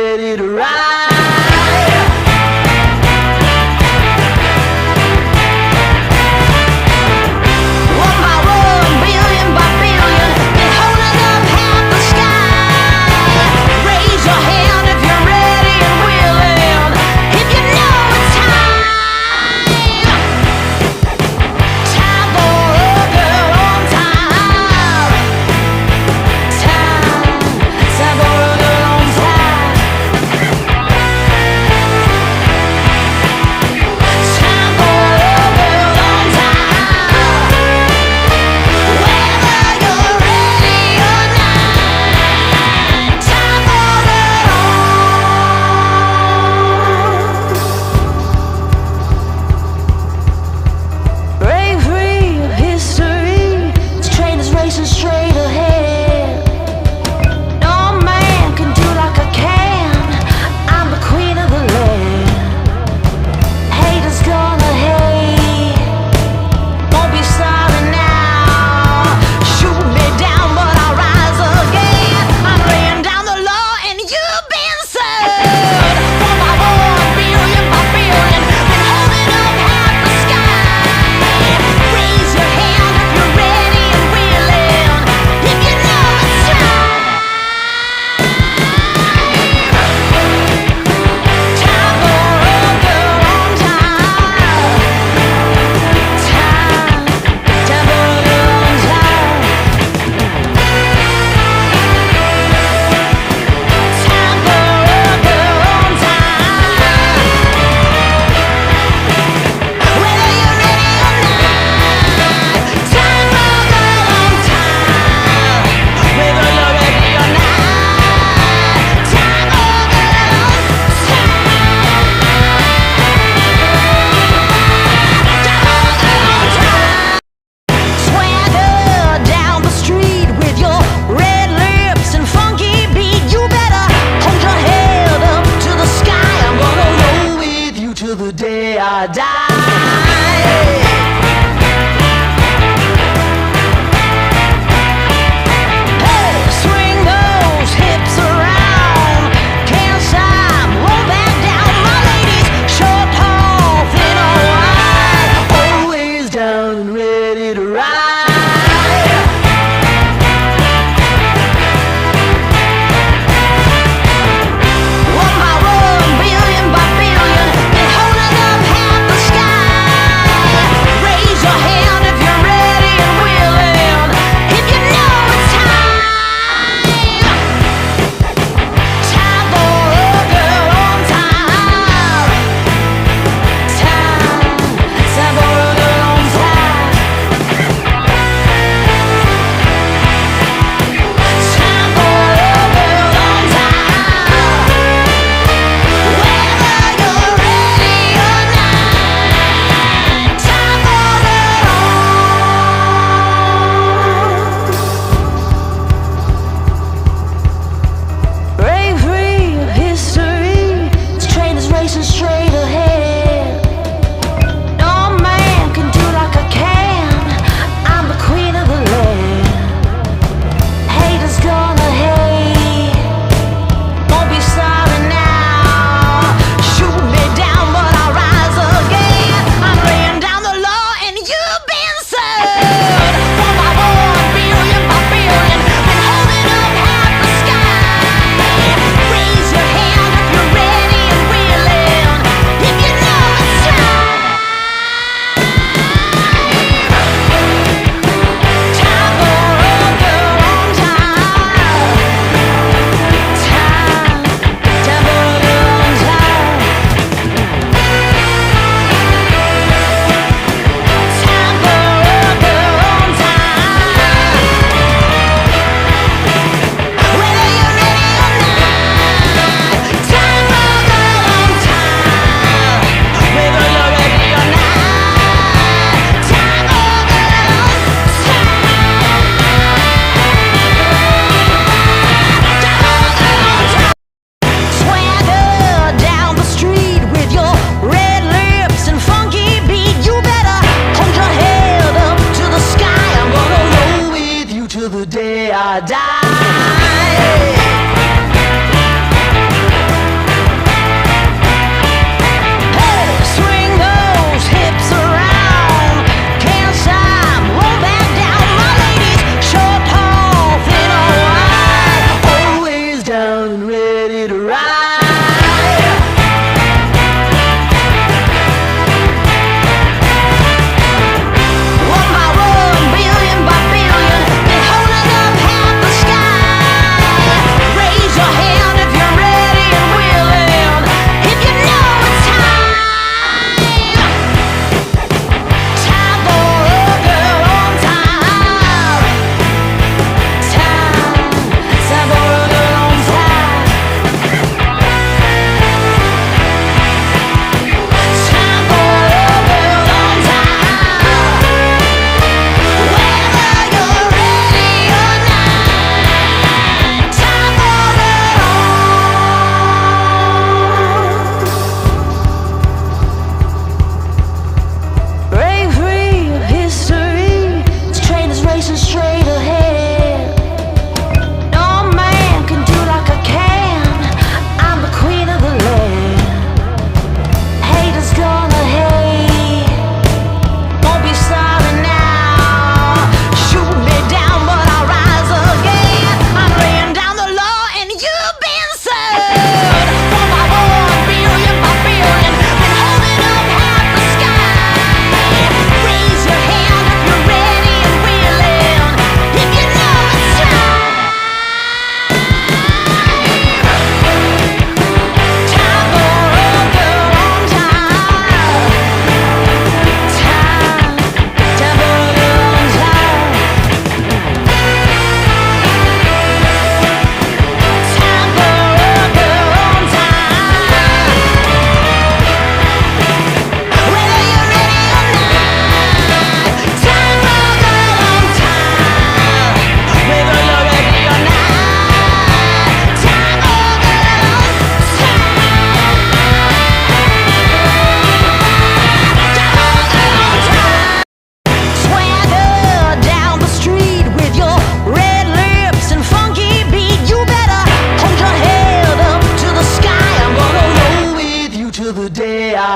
ready to ride. One by one, billion by billion, been holding up half the sky. Raise your hand if you're ready and willing, if you know it's time. Time for a girl on time. Time for a girl on time. Time for a girl on time. Whether you're ready or not, time for it all. Break free of history. This train is racing straight ahead. No man can do like I can. I'm the queen of the land. Haters gonna hate. Won't be sorry now. Shoot me down, but I'll rise again. I'm laying down the law, and you've been served. One by one, billion by billion, been holding up half the sky. Raise your hand if you're ready and willing, if you know it's time. Time for a girl on time. Time for a girl on time. Time for a girl on time. Whether you're ready or not, time for a girl on time. Whether you're ready or not, time for a girl on time. Swagger down the street with your red lips and funky beat. You better hold your head up to the sky. I'm gonna roll with you till the day I die. Hey, swing those hips around. Can't stop, roll back down. My ladies, short, tall, thin or wide, always down and ready to ride. One by one, billion by billion, been holding up half the sky.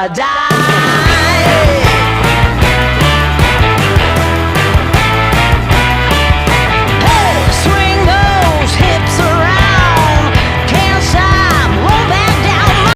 die.